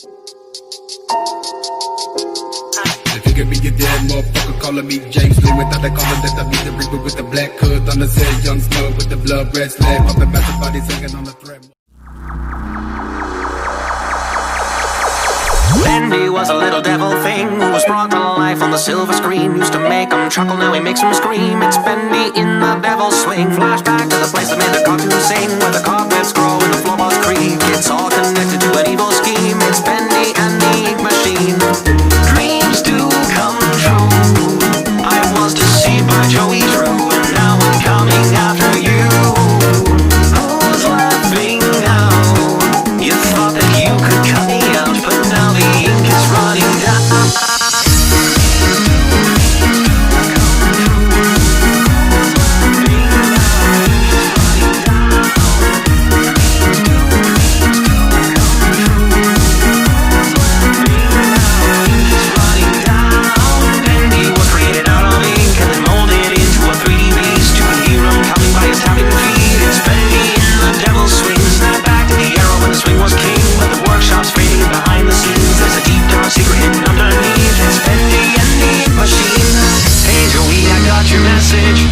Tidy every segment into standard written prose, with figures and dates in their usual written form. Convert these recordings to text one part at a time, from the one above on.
If you give me a dead motherfucker calling me James Lee without the collar that I beat the reaper with the black hood on the set, young slug with the blood red slab, pumping back the bodies hanging on the thread. Bendy was a little devil thing who was brought to life on the silver screen. Used to make him chuckle, now he makes him scream. It's Bendy in the devil's swing. Flashback to the place that made the cartoon sing, where the cobwebs grow and the floorboards creak. It's all connected to an evil scheme. It's Bendy and the ink machine. Dreams do come true. I was deceived by Joey Drew, and now I'm coming after you. Who's laughing now? You thought that you could cut me out, but now the ink is running down.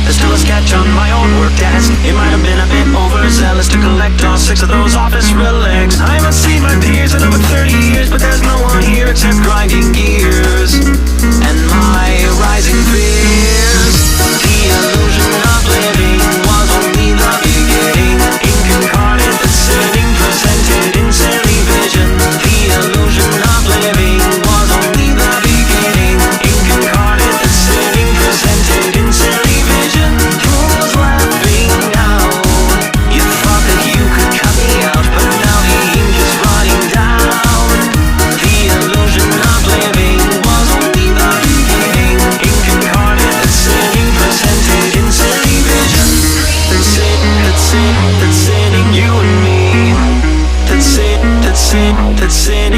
There's still a sketch on my own work desk. It might have been a bit overzealous to collect all 6 of those office relics. I haven't seen my peers in over 30 years, but there's no one here except grinding gears and my rising fears. The illusion of living was only the beginning. Ink incarnate, the setting presented in silly vision. The illusion of living was only the beginning. Ink incarnate, the setting presented in silly vision. Who's laughing now? You thought that you could cut me out, but now the ink is running down. The illusion of living was only the beginning. Ink incarnate, the setting presented in silly vision. That's it, that's it, that's it in you and me. That's it, that's it, that's it